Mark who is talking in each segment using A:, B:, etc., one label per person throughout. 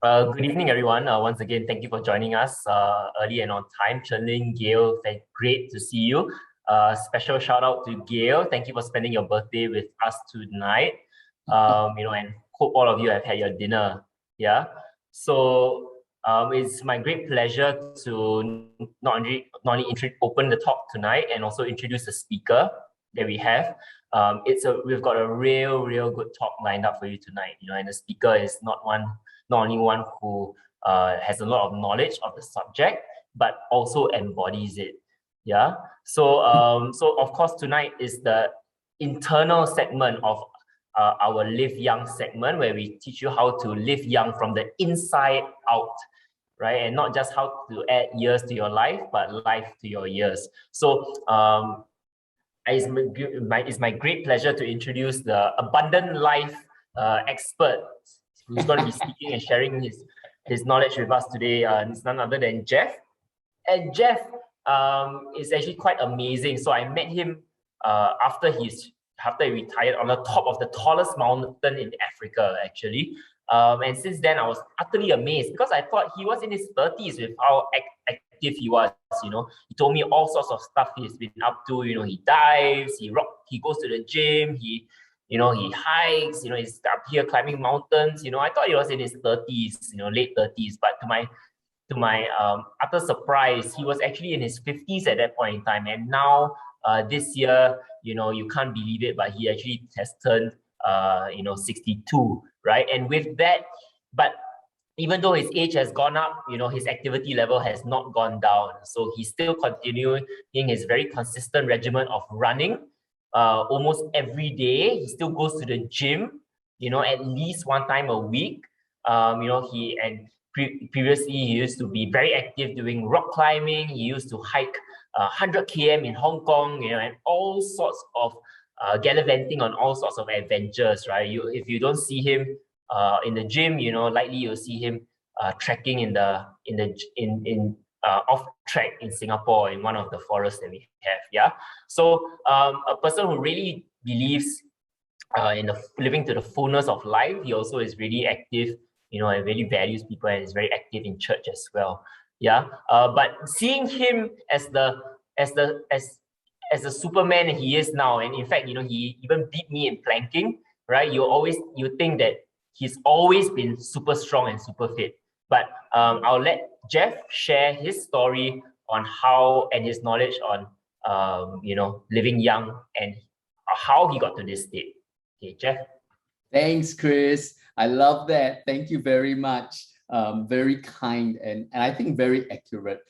A: Good evening, everyone. Once again, thank you for joining us early and on time. Chen Ling, Gail, great to see you. Special shout out to Gail. Thank you for spending your birthday with us tonight. And hope all of you have had your dinner. Yeah. So it's my great pleasure to not only open the talk tonight and also introduce the speaker that we have. We've got a real good talk lined up for you tonight. And the speaker is not only one who has a lot of knowledge of the subject, but also embodies it. Yeah. So of course tonight is the internal segment of our Live Young segment, where we teach you how to live young from the inside out, right? And not just how to add years to your life, but life to your years. So it's my great pleasure to introduce the Abundant Life expert who's going to be speaking and sharing his knowledge with us today. It's none other than Jeff. And Jeff is actually quite amazing. So I met him after he retired on the top of the tallest mountain in Africa, actually. And since then, I was utterly amazed because I thought he was in his 30s with how active he was. He told me all sorts of stuff he's been up to. He dives, he goes to the gym, he hikes, he's up here climbing mountains. I thought he was in his 30s, late 30s, but to my utter surprise, he was actually in his 50s at that point in time. And now this year, you can't believe it, but he actually has turned 62, right? And with that, but even though his age has gone up, his activity level has not gone down. So he's still continuing his very consistent regimen of running almost every day. He still goes to the gym, at least one time a week. Previously he used to be very active doing rock climbing. He used to hike 100 km in Hong Kong, and all sorts of gallivanting on all sorts of adventures, right? If you don't see him in the gym, likely you'll see him trekking in off track in Singapore in one of the forests that we have. Yeah. So a person who really believes in the living to the fullness of life, he also is really active, and really values people and is very active in church as well. Yeah. But seeing him as the Superman he is now, and in fact, he even beat me in planking, right? You think that he's always been super strong and super fit. But I'll let Jeff share his story on how and his knowledge on living young and how he got to this state. Okay, Jeff.
B: Thanks, Chris. I love that. Thank you very much. Very kind and I think very accurate,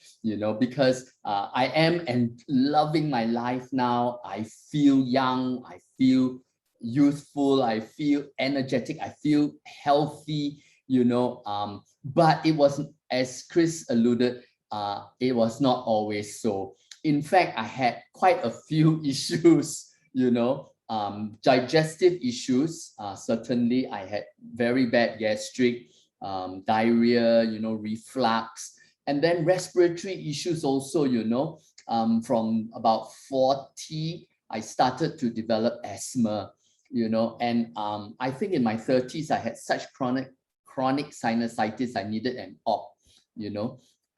B: because I am loving my life now. I feel young, I feel youthful, I feel energetic, I feel healthy, but it wasn't, as Chris alluded, it was not always so. In fact, I had quite a few issues, digestive issues. Certainly, I had very bad gastric, diarrhea, reflux, and then respiratory issues also, from about 40, I started to develop asthma, and I think in my 30s, I had such chronic sinusitis, I needed an op,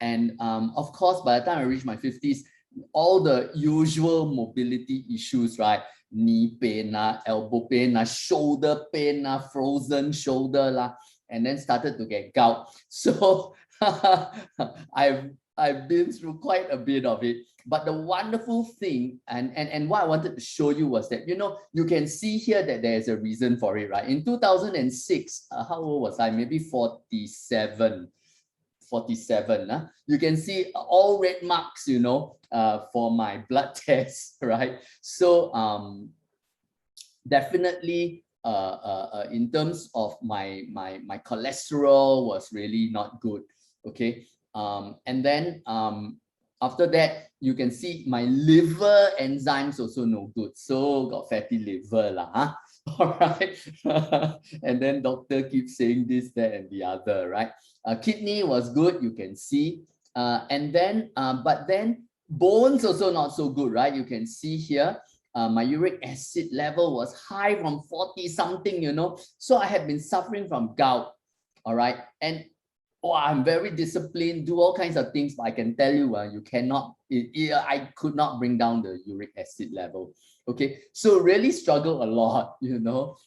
B: and of course, by the time I reached my 50s, all the usual mobility issues, right? Knee pain, elbow pain, shoulder pain, frozen shoulder, and then started to get gout. So I've been through quite a bit of it. But the wonderful thing, and what I wanted to show you was that, you can see here that there's a reason for it, right? In 2006, how old was I? Maybe 47. You can see all red marks, for my blood test, right? So definitely in terms of my cholesterol was really not good. Okay. And then after that, you can see my liver enzymes also no good. So got fatty liver huh? All right. And then doctor keeps saying this, that, and the other, right? Kidney was good, you can see. And then, but then bones also not so good, right? You can see here, my uric acid level was high from 40 something, So I had been suffering from gout, all right? And oh, I'm very disciplined, do all kinds of things, but I can tell you, you cannot, I could not bring down the uric acid level. Okay, so really struggle a lot, you know.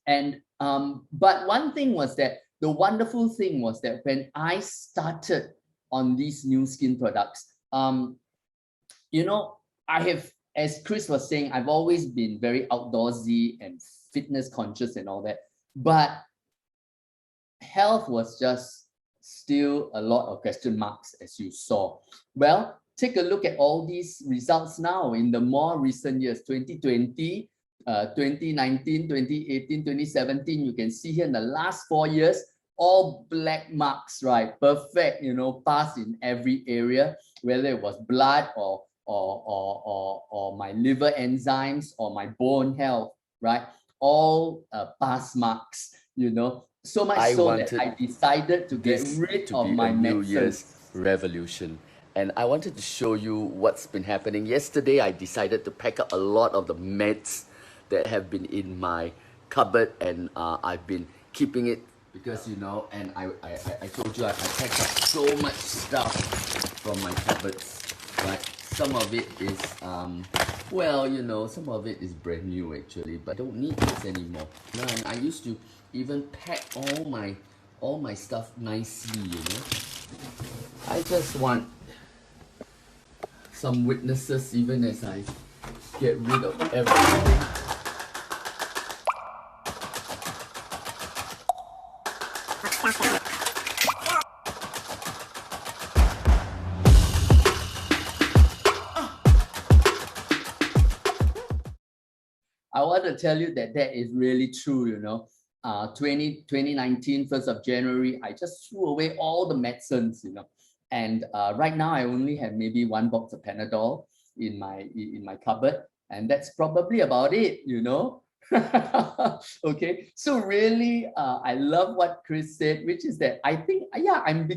B: But one thing was that the wonderful thing was that when I started on these Nu Skin products, you know, I have, as Chris was saying, I've always been very outdoorsy and fitness conscious and all that, but health was just still a lot of question marks, as you saw. Well, take a look at all these results now in the more recent years, 2020, 2019, 2018, 2017. You can see here in the last 4 years, all black marks, right? Perfect, you know, pass in every area, whether it was blood or my liver enzymes or my bone health, right? All pass marks, you know. So much that I decided to get rid of my
C: New Year's
B: medicines.
C: revolution. And I wanted to show you what's been happening. Yesterday, I decided to pack up a lot of the meds that have been in my cupboard, and I've been keeping it because, you know, and I told you I packed up so much stuff from my cupboards. Like some of it is, well, you know, some of it is brand new actually, but I don't need this anymore. No, and I used to even pack all my stuff nicely, you know. I just want some witnesses even as I get rid of everything.
B: I want to tell you that that is really true, you know. 2019, 1st of January, I just threw away all the medicines, you know. And right now I only have maybe 1 box of Panadol in my cupboard, and that's probably about it, you know. Okay, so really I love what Chris said, which is that I think, yeah, I'm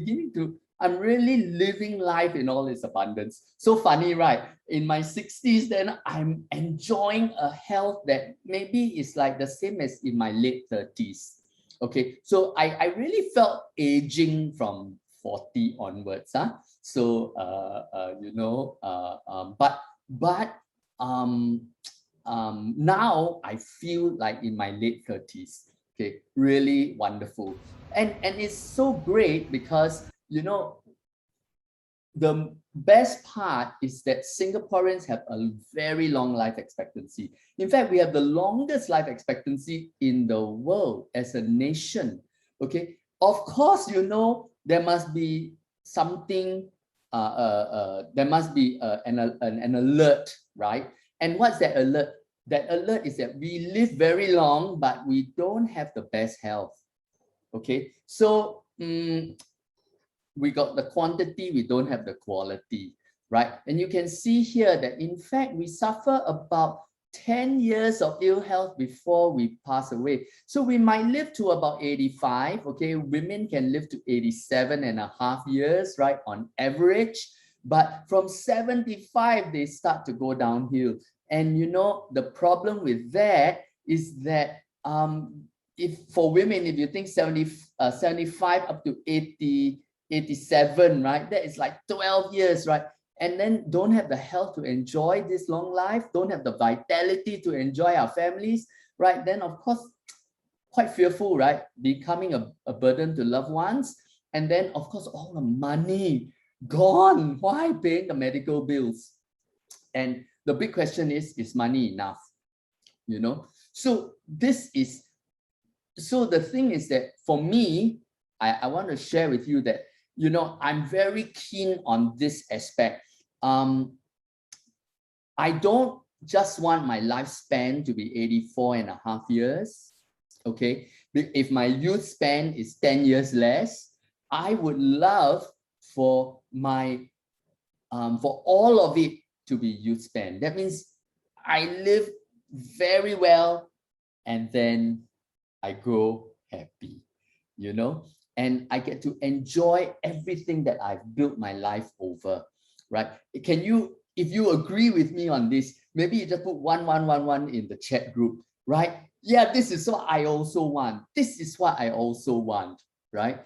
B: really living life in all its abundance. So funny, right? In my 60s, then I'm enjoying a health that maybe is like the same as in my late 30s. Okay, so I really felt aging from 40 onwards. So you know, now I feel like in my late 30s. Okay, really wonderful. And it's so great because, you know, the best part is that Singaporeans have a very long life expectancy. In fact, we have the longest life expectancy in the world as a nation. Okay, of course, you know, there must be something, there must be an alert, right? And what's that alert? That alert is that we live very long, but we don't have the best health. Okay, so we got the quantity, we don't have the quality, right? And you can see here that in fact we suffer about 10 years of ill health before we pass away. So we might live to about 85. Okay, women can live to 87.5 years, right, on average. But from 75, they start to go downhill. And you know, the problem with that is that if for women, if you think 75 up to 80, 87, right? That is like 12 years, right? And then don't have the health to enjoy this long life, don't have the vitality to enjoy our families, right? Then of course, quite fearful, right? Becoming a burden to loved ones. And then of course, all the money gone. Why paying the medical bills? And the big question is money enough? You know? So this is, so the thing is that for me, I want to share with you that, you know, I'm very keen on this aspect. I don't just want my lifespan to be 84.5 years. Okay, if my youth span is 10 years less, I would love for my for all of it to be youth span. That means I live very well and then I grow happy, you know, and I get to enjoy everything that I've built my life over, right? Can you, if you agree with me on this, maybe you just put 1111 in the chat group, right? Yeah, this is what I also want. This is what I also want. right?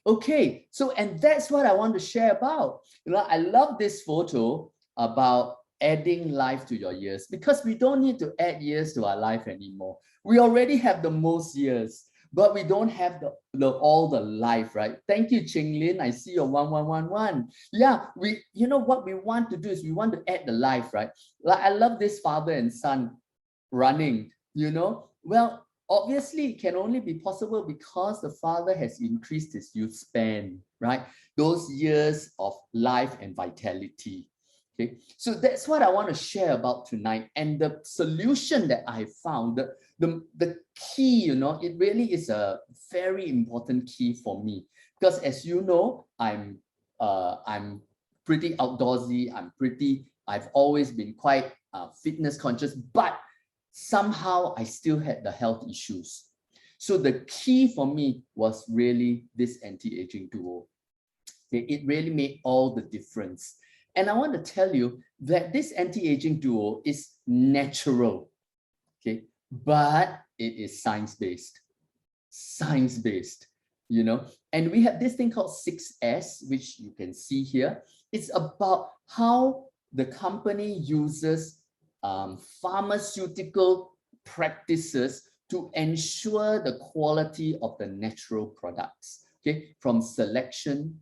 B: Okay, so, and that's what I want to share about. I love this photo about adding life to your years, because we don't need to add years to our life anymore. We already have the most years, but we don't have all the life, right? Thank you, Ching Lin. I see your 1111. Yeah, what we want to do is we want to add the life, right? Like, I love this father and son running, well, obviously it can only be possible because the father has increased his youth span, right? Those years of life and vitality. Okay, so that's what I want to share about tonight. And the solution that I found, the key, it really is a very important key for me, because as you know, I'm pretty outdoorsy. I've always been quite fitness conscious, but somehow I still had the health issues. So the key for me was really this anti-aging duo. Okay, it really made all the difference. And I want to tell you that this anti-aging duo is natural, okay, but it is science-based. Science-based, and we have this thing called 6S, which you can see here. It's about how the company uses pharmaceutical practices to ensure the quality of the natural products, okay, from selection,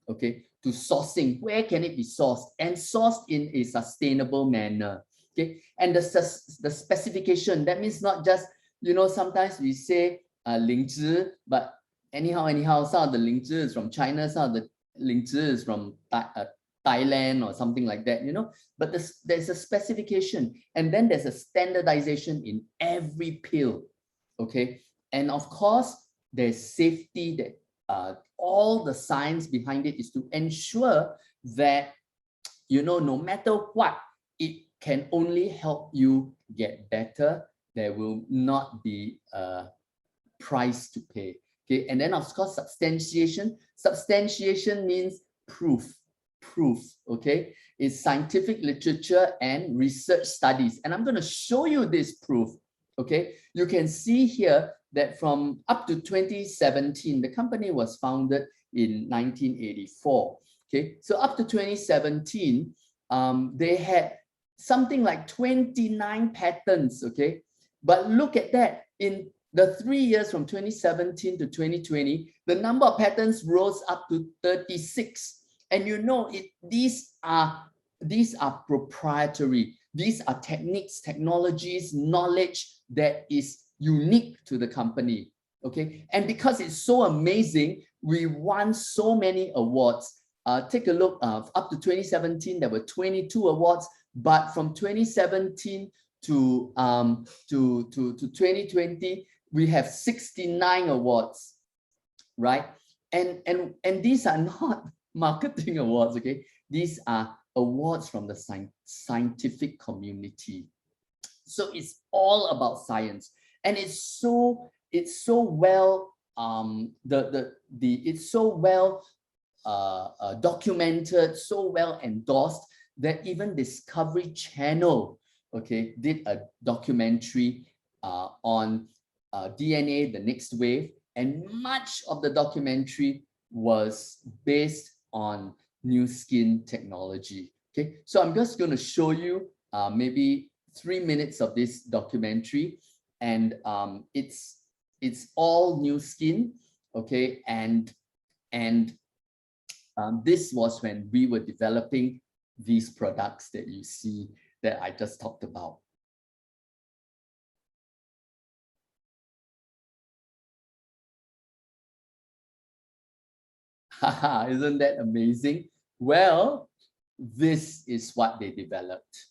B: okay, to sourcing. Where can it be sourced? And sourced in a sustainable manner, okay? And the specification, that means not just, sometimes we say 灵芝, but anyhow, some of the 灵芝 is from China, some of the 灵芝 is from Thailand or something like that, but there's a specification, and then there's a standardization in every pill, okay? And of course, there's safety, that all the science behind it is to ensure that, no matter what, it can only help you get better. There will not be a price to pay, okay? And then of course, substantiation means proof, okay? It's scientific literature and research studies, and I'm going to show you this proof, okay? You can see here that from up to 2017, the company was founded in 1984, okay? So up to 2017, they had something like 29 patents, okay? But look at that, in the 3 years from 2017 to 2020, the number of patents rose up to 36. And these are proprietary. These are techniques, technologies, knowledge that is unique to the company, okay? And because it's so amazing, we won so many awards. Take a look, up to 2017, there were 22 awards, but from 2017 to 2020, we have 69 awards, right? And these are not marketing awards, okay? These are awards from the scientific community. So it's all about science, and it's so well documented, so well endorsed, that even Discovery Channel, okay, did a documentary on DNA, the next wave, and much of the documentary was based on Nu Skin technology. Okay, so I'm just going to show you maybe 3 minutes of this documentary, and it's all Nu Skin, okay, and this was when we were developing these products that you see that I just talked about. Haha, isn't that amazing? Well, this is what they developed.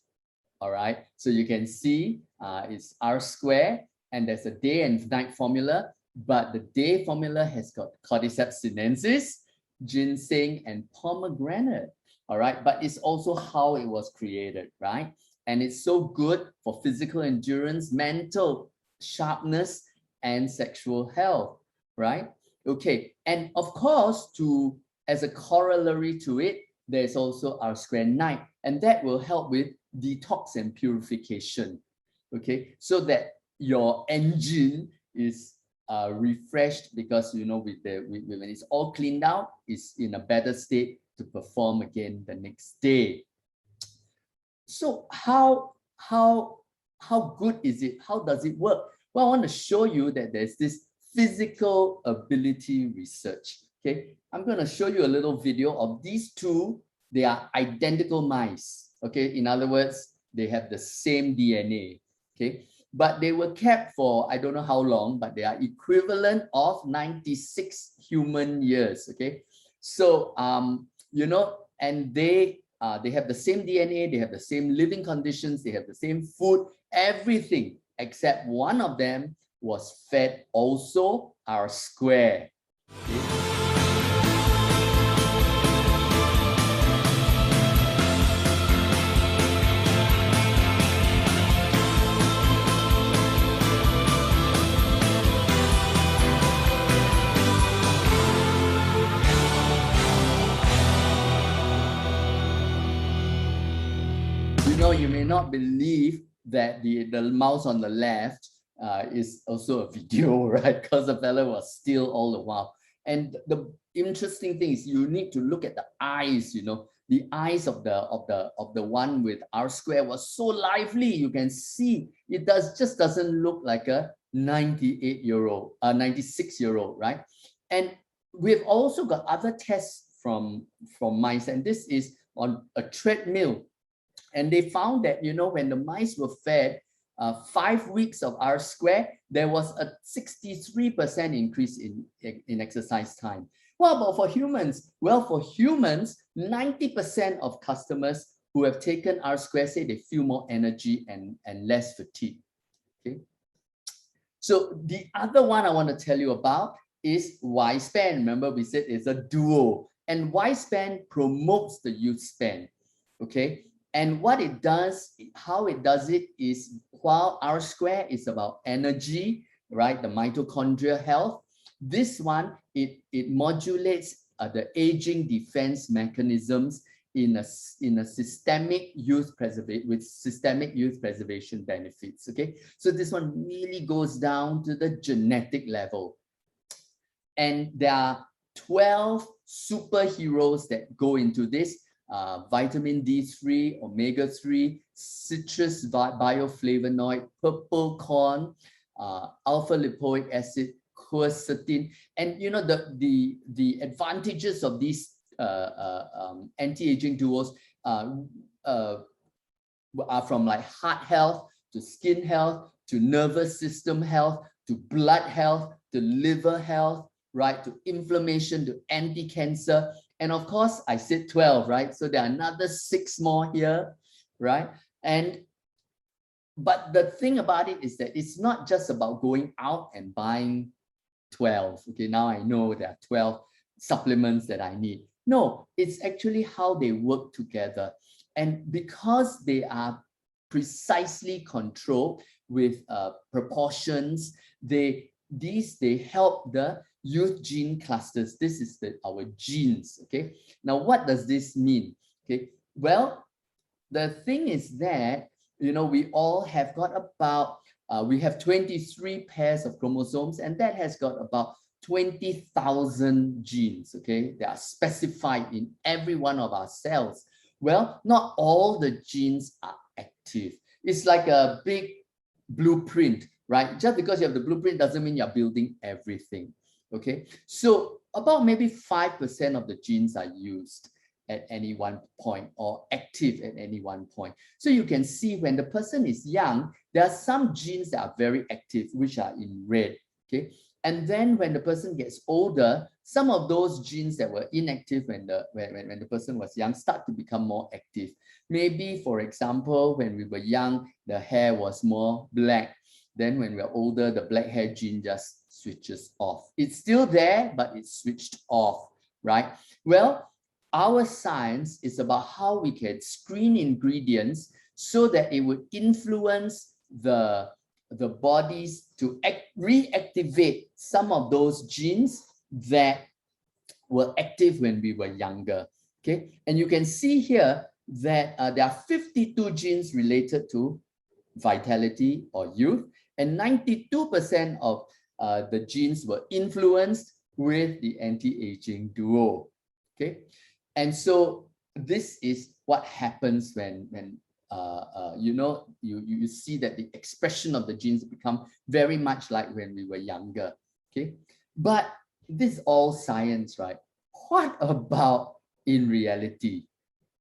B: All right, so you can see it's R square, and there's a day and night formula, but the day formula has got Cordyceps sinensis, ginseng, and pomegranate. All right, but it's also how it was created, right? And it's so good for physical endurance, mental sharpness, and sexual health, right? Okay, and of course, as a corollary to it, there's also R square night, and that will help with detox and purification, okay? So that your engine is refreshed because, you know, when it's all cleaned out, it's in a better state to perform again the next day. So how good is it? How does it work? Well, I want to show you that there's this physical ability research. Okay, I'm going to show you a little video of these two. They are identical mice. Okay, in other words, they have the same DNA. Okay, but they were kept for I don't know how long, but they are equivalent of 96 human years. Okay, so you know, and they have the same DNA, they have the same living conditions, they have the same food, everything except one of them was fed also R-square. Okay. You may not believe that the mouse on the left is also a video, right? Because the fellow was still all the while. And the interesting thing is you need to look at the eyes, you know, the eyes of the one with R-square was so lively. You can see it just doesn't look like a 96-year-old, right? And we've also got other tests from mice, and this is on a treadmill. And they found that, you know, when the mice were fed 5 weeks of R-square, there was a 63% increase in exercise time. What about for humans? Well, for humans, 90% of customers who have taken R-square say they feel more energy and less fatigue. Okay. So the other one I want to tell you about is Y-span. Remember, we said it's a duo, and Y-span promotes the youth span. Okay. And what it does, how it does it is, while R-square is about energy, right, the mitochondrial health, this one, it modulates the aging defense mechanisms in a systemic youth preservation, with systemic youth preservation benefits. Okay, so this one really goes down to the genetic level. And there are 12 superheroes that go into this. Vitamin D3, omega-3, citrus bioflavonoid, purple corn, alpha-lipoic acid, quercetin. And you know, the advantages of these anti-aging duos are from like heart health to skin health to nervous system health to blood health to liver health, right, to inflammation to anti-cancer. And of course, I said 12, right? So there are another 6 more here, right? But the thing about it is that it's not just about going out and buying 12. Okay, now I know there are 12 supplements that I need. No, it's actually how they work together. And because they are precisely controlled with proportions, they help the youth gene clusters. This is our genes. Okay, now what does this mean? Okay, well, the thing is that, you know, we all have got about we have 23 pairs of chromosomes, and that has got about 20,000 genes. Okay, they are specified in every one of our cells. Well, not all the genes are active. It's like a big blueprint, right? Just because you have the blueprint doesn't mean you're building everything. Okay, so about maybe 5% of the genes are used at any one point or active at any one point. So you can see when the person is young, there are some genes that are very active, which are in red. Okay, and then when the person gets older, some of those genes that were inactive when the person was young start to become more active. Maybe, for example, when we were young, the hair was more black. Then when we're older, the black hair gene just switches off. It's still there, but it's switched off, right? Well, our science is about how we can screen ingredients so that it would influence the bodies to reactivate some of those genes that were active when we were younger. Okay, and you can see here that there are 52 genes related to vitality or youth, and 92% of the genes were influenced with the anti-aging duo. Okay, and so this is what happens when you see that the expression of the genes become very much like when we were younger. Okay, but this is all science, right? What about in reality?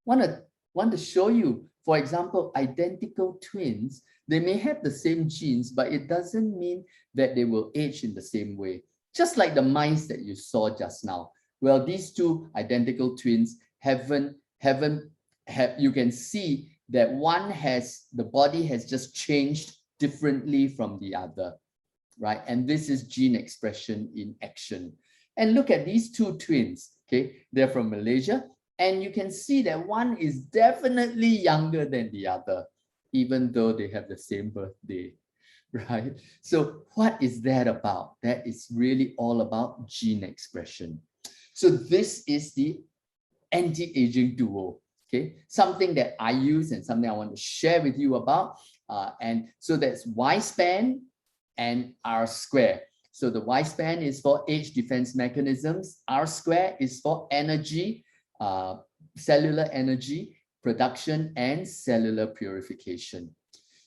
B: Want to show you, for example, identical twins, they may have the same genes, but it doesn't mean that they will age in the same way. Just like the mice that you saw just now. Well, these two identical twins you can see that one the body has just changed differently from the other, right? And this is gene expression in action. And look at these two twins, okay? They're from Malaysia, and you can see that one is definitely younger than the other, even though they have the same birthday, right? So what is that about? That is really all about gene expression. So this is the anti-aging duo, okay? Something that I use and something I want to share with you about. And so that's Y span and R square. So the Y span is for age defense mechanisms. R square is for energy, cellular energy production and cellular purification.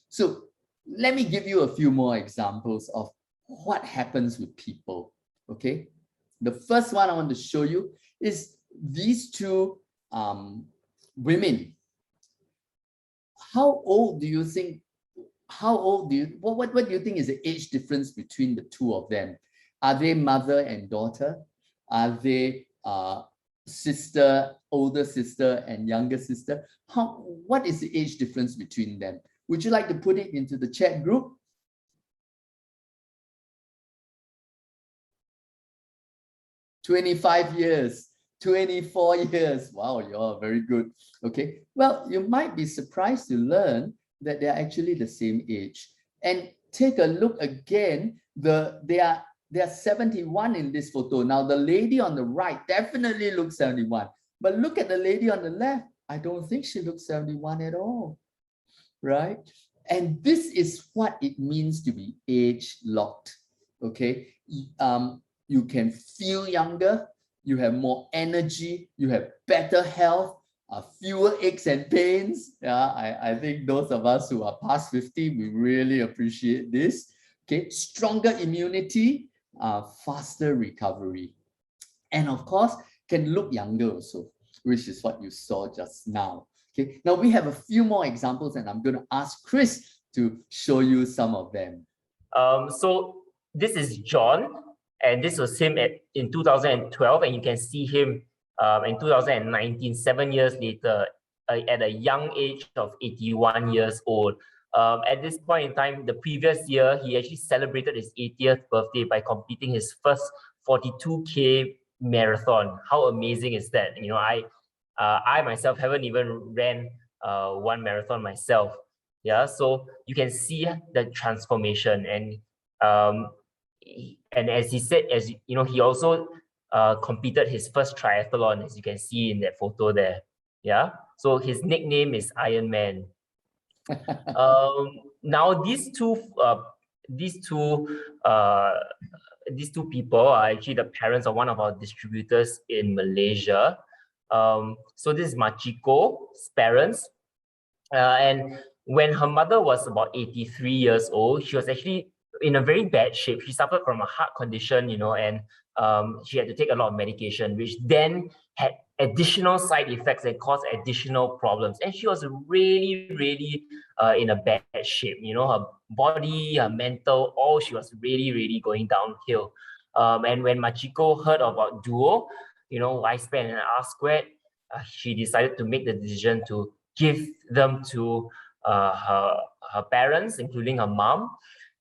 B: So let me give you a few more examples of what happens with people, okay? The first one I want to show you is these two women. How old do you think, what do you think is the age difference between the two of them? Are they mother and daughter? Are they older sister and younger sister? What is the age difference between them? Would you like to put it into the chat group? "25 years, 24 years. Wow, you're very good. Okay, well, you might be surprised to learn that they're actually the same age. And take a look again, they are 71 in this photo. Now, the lady on the right definitely looks 71, but look at the lady on the left. I don't think she looks 71 at all, right? And this is what it means to be age locked, okay? You can feel younger, you have more energy, you have better health, fewer aches and pains. Yeah, I think those of us who are past 50, we really appreciate this. Okay, stronger immunity, faster recovery. And of course, can look younger also, which is what you saw just now. Okay, now we have a few more examples and I'm going to ask Chris to show you some of them.
A: So this is John, and this was him in 2012, and you can see him in 2019, 7 years later, at a young age of 81 years old. At this point in time, the previous year, he actually celebrated his 80th birthday by completing his first 42K marathon. How amazing is that? You know, I myself haven't even ran one marathon myself. Yeah, so you can see the transformation, and as he said, as you know, he also completed his first triathlon, as you can see in that photo there. Yeah, so his nickname is Iron Man. Now these two people are actually the parents of one of our distributors in Malaysia. So this is Machiko's parents, and when her mother was about 83 years old, she was actually in a very bad shape. She suffered from a heart condition, you know, and she had to take a lot of medication, which then had additional side effects and caused additional problems. And she was really, really in a bad shape. You know, her body, her mental, she was really, really going downhill. And when Machiko heard about Duo, you know, Y span and R squared, she decided to make the decision to give them to her parents, including her mom.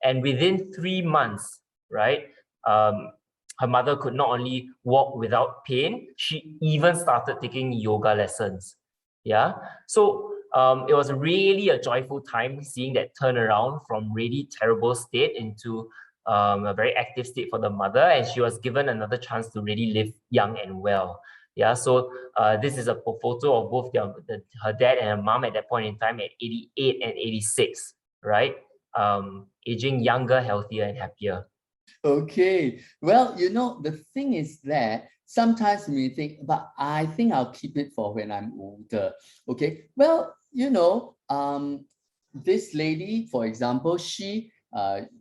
A: And within 3 months, right, her mother could not only walk without pain, she even started taking yoga lessons. Yeah, so it was really a joyful time seeing that turnaround from really terrible state into a very active state for the mother, and she was given another chance to really live young and well. Yeah, so this is a photo of both her dad and her mom at that point in time at 88 and 86, right? Aging younger, healthier, and happier.
B: Okay. Well, the thing is that sometimes we think, but I think I'll keep it for when I'm older. Okay. Well, this lady, for example, she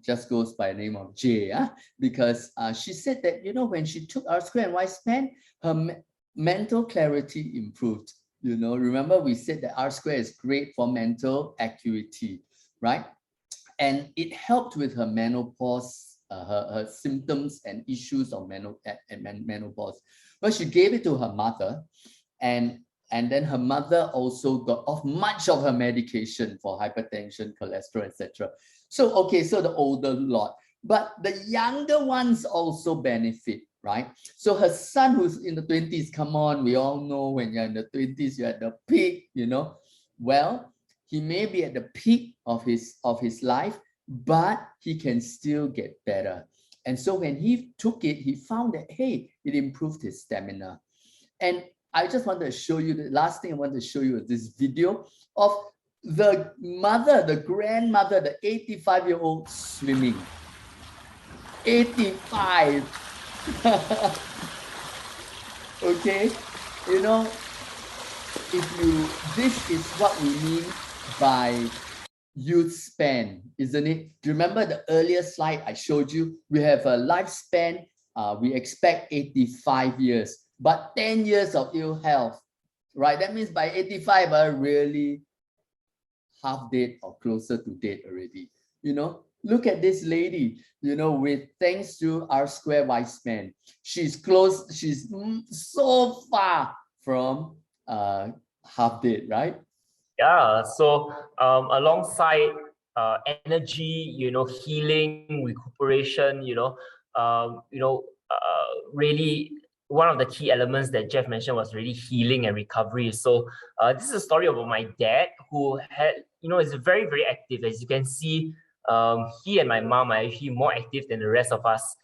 B: just goes by the name of Jay, because she said that, when she took R square and Y span, her mental clarity improved. Remember we said that R square is great for mental acuity, right? And it helped with her menopause, her symptoms and issues of menopause. Well, she gave it to her mother, and then her mother also got off much of her medication for hypertension, cholesterol, etc. So, okay, so the older lot, but the younger ones also benefit, right? So her son who's in the 20s, come on, we all know when you're in the 20s, you're at the peak, Well, he may be at the peak of his life, but he can still get better. And so when he took it, he found that, hey, it improved his stamina. And I just want to show you, the last thing I want to show you is this video of the mother, the grandmother, the 85-year-old swimming. 85. Okay, this is what we mean by youth span, isn't it? Do you remember the earlier slide I showed you? We have a lifespan, we expect 85 years, but 10 years of ill health, right? That means by 85, really half dead or closer to dead already. Look at this lady, with thanks to R square Y span, she's so far from half dead, right?
A: Yeah, so alongside energy, healing, recuperation, really one of the key elements that Jeff mentioned was really healing and recovery. So this is a story about my dad who is very, very active. As you can see, he and my mom are actually more active than the rest of us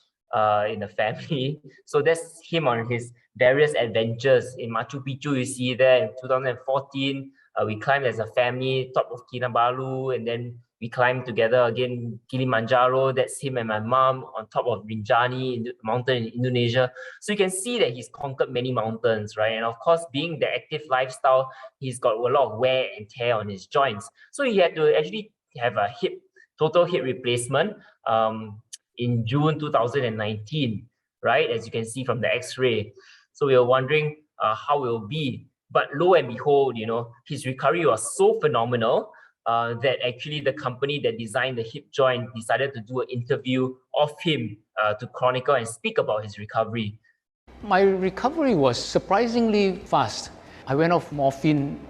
A: in the family. So that's him on his various adventures. In Machu Picchu, you see there in 2014, we climbed as a family, top of Kinabalu, and then we climbed together again Kilimanjaro. That's him and my mom on top of Rinjani mountain in Indonesia. So you can see that he's conquered many mountains, right? And of course, being the active lifestyle, he's got a lot of wear and tear on his joints. So he had to actually have a total hip replacement in June 2019, right? As you can see from the X-ray. So we were wondering how it will be. But lo and behold, his recovery was so phenomenal that actually the company that designed the hip joint decided to do an interview of him to chronicle and speak about his recovery.
D: My recovery was surprisingly fast. I went off morphine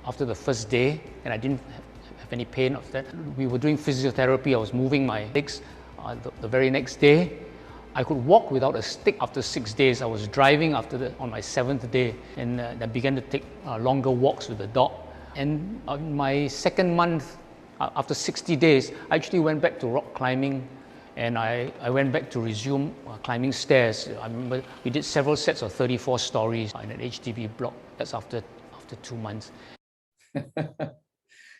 D: after the first day and I didn't have any pain of that. We were doing physiotherapy, I was moving my legs. The very next day, I could walk without a stick after 6 days. I was driving on my 7th day, and I began to take longer walks with the dog. And on my second month, after 60 days, I actually went back to rock climbing, and I went back to resume climbing stairs. I remember we did several sets of 34 stories in an HDB block. That's after 2 months.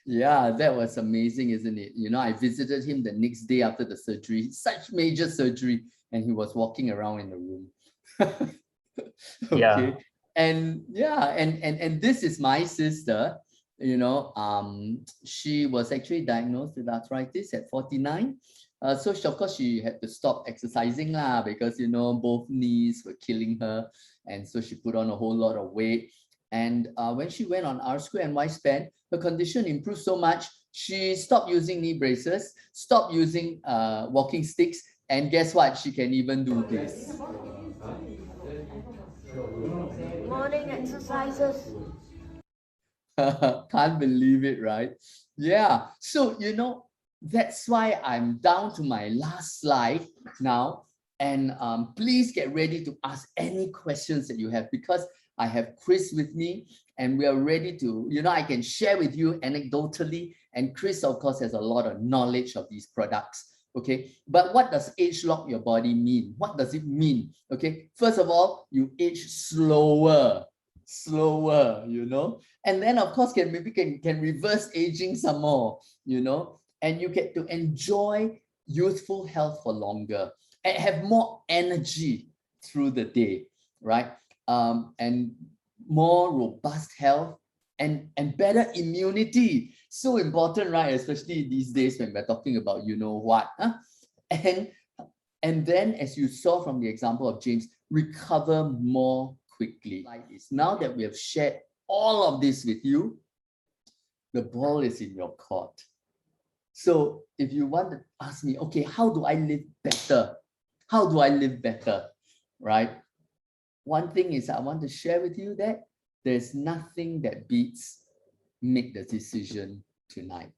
B: Yeah, that was amazing, isn't it? I visited him the next day after the surgery, such major surgery, and he was walking around in the room. Okay.
A: Yeah.
B: And yeah, and this is my sister, she was actually diagnosed with arthritis at 49. So of course she had to stop exercising because both knees were killing her, and so she put on a whole lot of weight. And when she went on R square and Y span, her condition improved so much, she stopped using knee braces, stopped using walking sticks, and guess what? She can even do this.
E: Morning exercises.
B: Can't believe it, right? Yeah. So, that's why I'm down to my last slide now. And please get ready to ask any questions that you have, because I have Chris with me and we are ready to, I can share with you anecdotally. And Chris, of course, has a lot of knowledge of these products. Okay, but what does age lock your body mean? What does it mean? Okay, first of all, you age slower, and then of course can reverse aging some more, and you get to enjoy youthful health for longer. and have more energy through the day, right? And more robust health and better immunity. So important, right? Especially these days when we're talking about you know what. Huh? And then, as you saw from the example of James, recover more quickly. Now that we have shared all of this with you, the ball is in your court. So if you want to ask me, okay, how do I live better? How do I live better, right? One thing is I want to share with you that there's nothing that beats make the decision tonight.